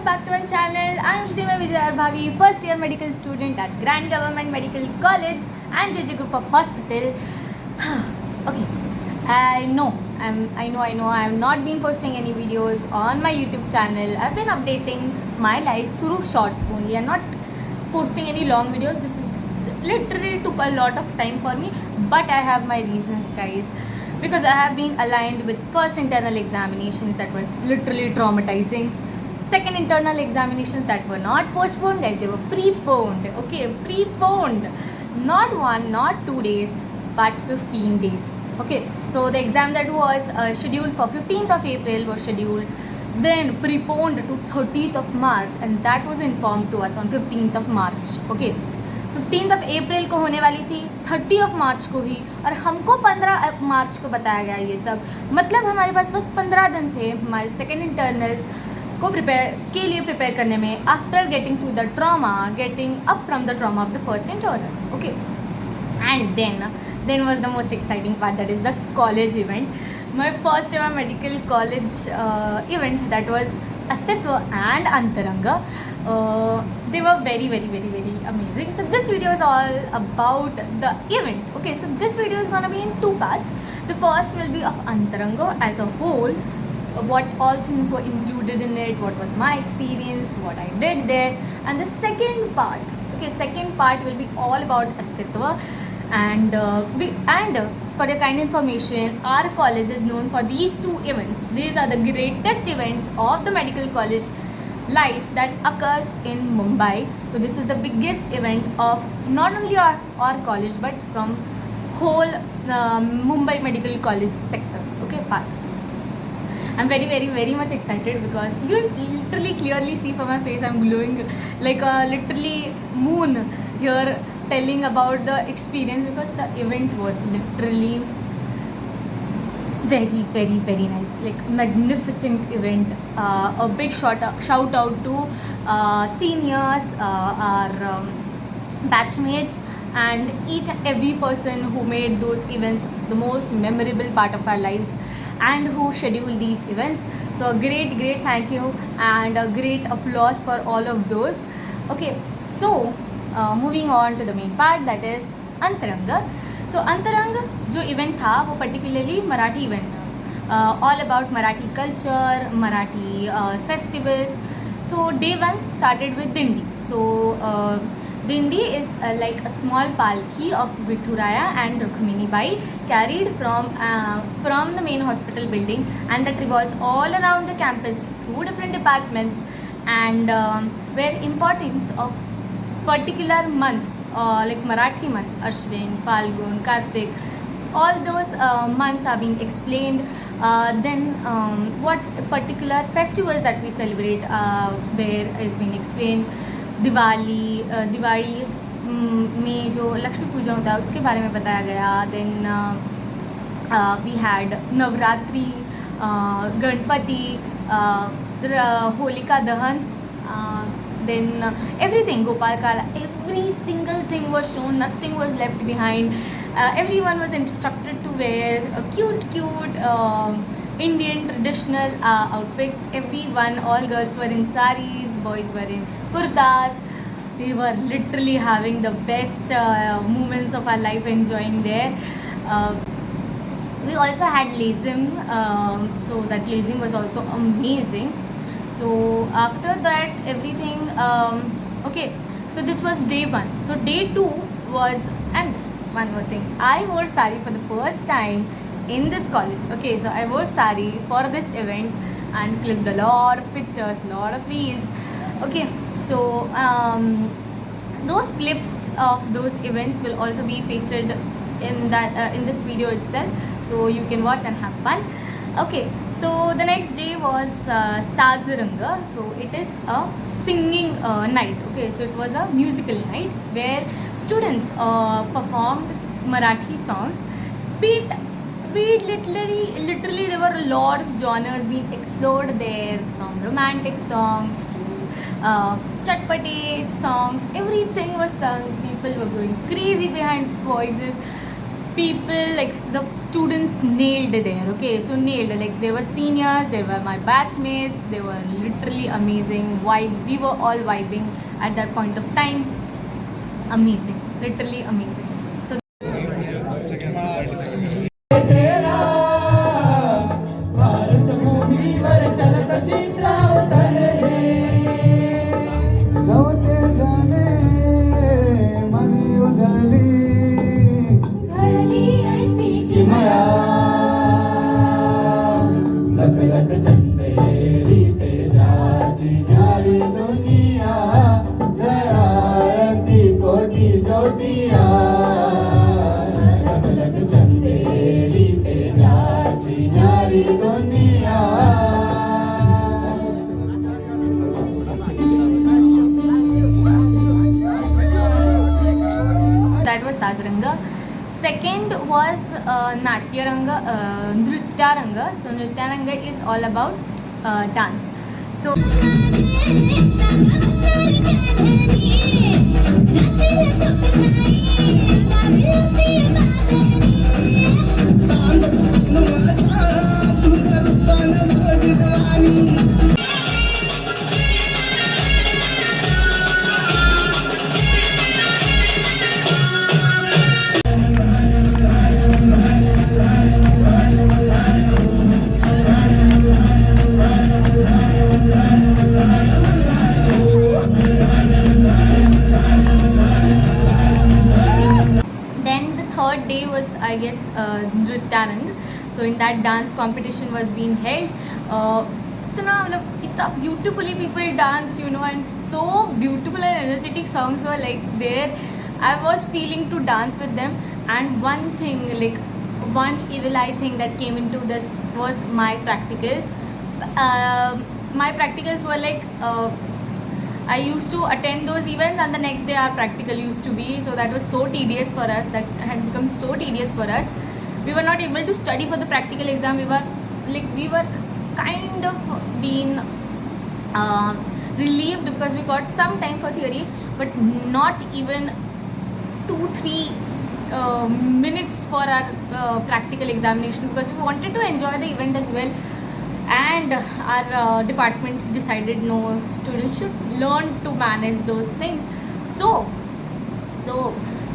welcome back to my channel. I am Shrima Vijay Bhavi, first year medical student at Grand Government Medical College and JJ Group of Hospital. Okay, I know I have not been posting any videos on my YouTube channel. I've been updating my life through shorts only and not posting any long videos. This is literally took a lot of time for me, but I have my reasons, guys. Because I have been aligned with first internal examinations that were literally traumatizing, second internal examinations that were not postponed, guys, they were preponed. Okay, preponed, not 1 not 2 days but 15 days. Okay, so the exam that was scheduled for 15th of April was scheduled then preponed to 30th of March, and that was informed to us on 15th of March. Okay, 15th of April को होने वाली थी, 30 of March को ही, और हमको 15 मार्च को बताया गया ये सब. मतलब हमारे पास बस 15 दिन थे हमारे सेकेंड इंटरनल्स को प्रिपेयर करने में, after getting through the trauma, getting up from the trauma of the first internals. Okay, and then was the most exciting part, that is the college event. My first ever medical college event that was Astitva and Antaranga. They were very amazing. So this video is all about the event. Okay, so this video is gonna be in 2 parts. The first will be of Antaranga as a whole, what all things were included in it, what was my experience, what I did there. And the second part will be all about Astitva. And for your kind information, our college is known for these 2 events. These are the greatest events of the medical college life that occurs in Mumbai. So this is the biggest event of not only our college but from whole Mumbai Medical College sector. Okay, part. I'm very much excited because you can literally clearly see from my face I'm glowing like a literally moon here, telling about the experience, because the event was literally very nice, like magnificent event. A big shout out to seniors, our batchmates, and each and every person who made those events the most memorable part of our lives and who scheduled these events. So a great thank you and a great applause for all of those. Okay, so moving on to the main part, that is Antaranga. So Antarang जो event था वो particularly Marathi event था, all about Marathi culture, Marathi festivals. So day 1 started with Dindi. So Dindi is like a small palki of Vitthuraya and Rukmini Bai, carried from the main hospital building, and that revolves all around the campus through different departments, and where importance of particular months, like Marathi months, Ashwin, Falgun, Kartik, all those months are being explained. Then what particular festivals that we celebrate there is being explained. Diwali में जो लक्ष्मी पूजा होता है उसके बारे में बताया गया. Then we had Navratri, Ganpati, Holika Dahan, then everything, Gopal Kala, every single thing was shown, nothing was left behind. Everyone was instructed to wear cute Indian traditional outfits. Everyone, all girls were in saris, boys were in kurtas. They were literally having the best moments of our life, enjoying there. We also had Lazim, so that Lazim was also amazing. So after that everything, okay, so this was day 1. So day 2 was, and one more thing, I wore sari for the first time in this college. Okay, so I wore sari for this event and clipped a lot of pictures, lot of reels. Okay, so those clips of those events will also be pasted in that in this video itself, so you can watch and have fun. Okay, so the next day was Sazaranga. So it is a singing night. Okay, so it was a musical night where students performed Marathi songs. Literally there were a lot of genres being explored there, from romantic songs to chatpati songs. Everything was sung. People were going crazy behind voices. people, like the students nailed there. Okay, so nailed, like they were seniors, they were my batchmates, they were literally amazing. We were all vibing at that point of time. Amazing, literally amazing. So that was Sajaranga. Second was Natyaranga, Nrityaranga. So Nrityaranga is all about dance. So then the third day was, I guess, Nrityanand. So in that dance competition was being held. It's beautifully people dance, and so beautiful and energetic songs were like there. I was feeling to dance with them. And one thing, like one evil eye thing that came into this was my practicals. My practicals were like, I used to attend those events, and the next day our practical used to be, so that was so tedious for us. That had become so tedious for us. We were not able to study for the practical exam. We were kind of being relieved because we got some time for theory, but not even 2-3 minutes for our practical examination, because we wanted to enjoy the event as well. And our departments decided no, students should learn to manage those things. So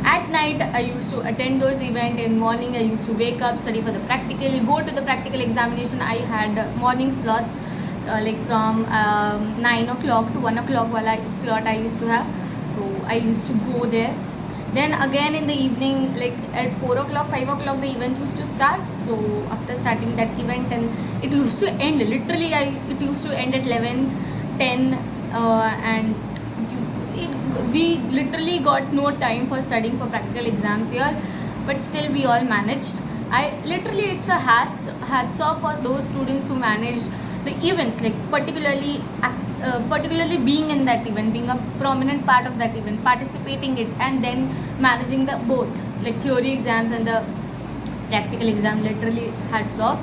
at night I used to attend those events. In morning I used to wake up, study for the practical, go to the practical examination. I had morning slots, like from 9 o'clock to 1 o'clock slot I used to have. So I used to go there. Then again in the evening, like at 4 o'clock, 5 o'clock, the event used to start. So after starting that event, and it used to end, literally it used to end at 11:10, and we literally got no time for studying for practical exams here, but still we all managed. It's a hats off for those students who manage the events, like particularly being in that event, being a prominent part of that event, participating it, and then managing the both, like theory exams and the practical exam. Literally hats off.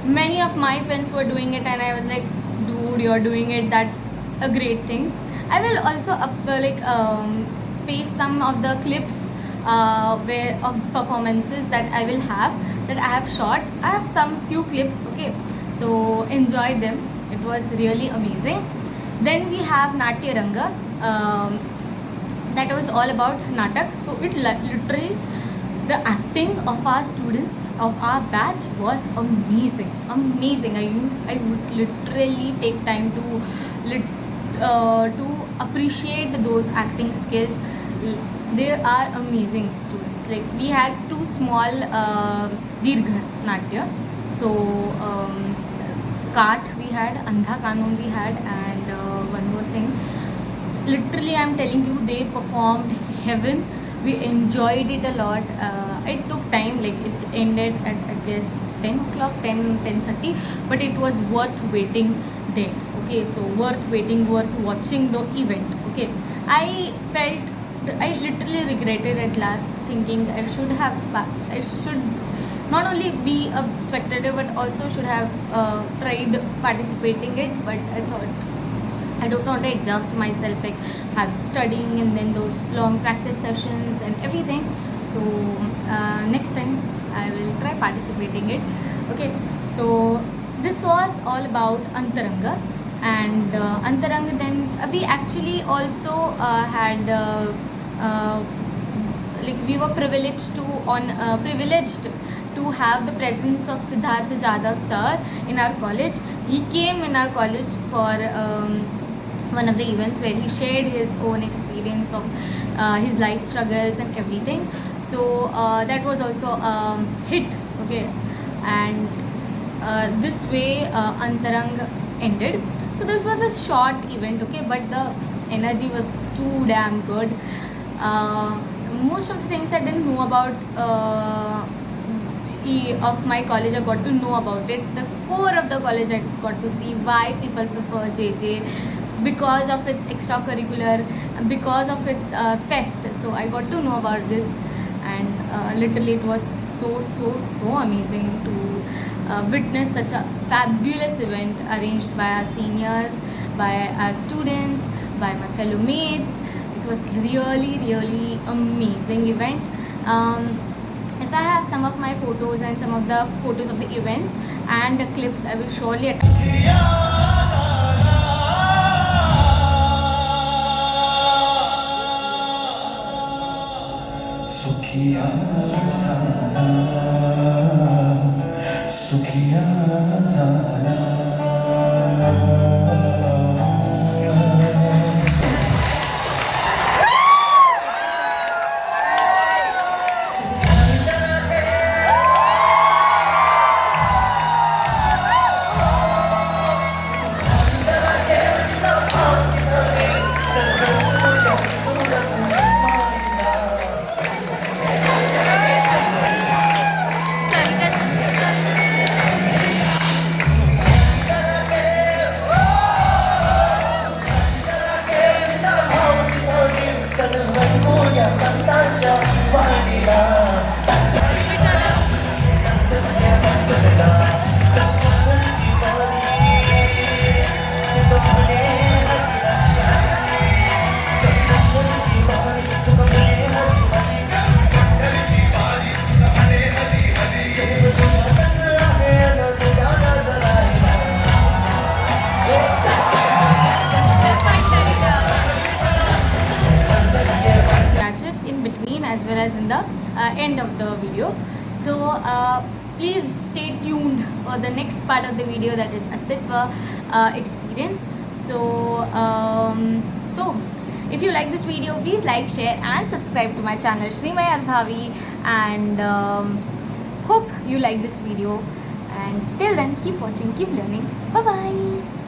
Many of my friends were doing it, and I was like, dude, you're doing it, that's a great thing. I will also paste some of the clips where of performances that I will have, that I have shot. I have some few clips, okay, so enjoy them. It was really amazing. Then we have Natyaranga, that was all about Natak. So it literally, the acting of our students of our batch was amazing. I would literally take time to appreciate those acting skills. They are amazing students. Like we had two small Dirgha Natya. So Kaat we had, Andha Kanun we had, and one more thing. Literally, I'm telling you, they performed heaven. We enjoyed it a lot. It took time, like it ended at, I guess, 10 o'clock, 10:30, but it was worth waiting there. Okay, so worth waiting, worth watching the event. Okay, I literally regretted at last, thinking I should not only be a spectator, but also should have tried participating it. But I thought, I don't want to exhaust myself, like have studying and then those long practice sessions and everything. So next time I will try participating it. Okay, so this was all about Antaranga, and Antaranga, then we actually also had like we were privileged to have the presence of Siddhartha Jadhav sir in our college. He came in our college for one of the events where he shared his own experience of his life struggles and everything. So that was also hit. Okay, and this way Antarang ended. So this was a short event, okay, but the energy was too damn good. Most of the things I didn't know about of my college, I got to know about it. The core of the college, I got to see why people prefer JJ, because of its extracurricular, because of its fest. So I got to know about this, and literally it was so amazing to witness such a fabulous event arranged by our seniors, by our students, by my fellow mates. It was really amazing event. If I have some of my photos and some of the photos of the events and the clips, I will surely Sukhiya Zala, Sukhiya Zala. as well as in the end of the video. So please stay tuned for the next part of the video, that is Astitva experience. So if you like this video, please like, share and subscribe to my channel Shrimay Albhavi, and hope you like this video, and till then keep watching, keep learning. Bye bye.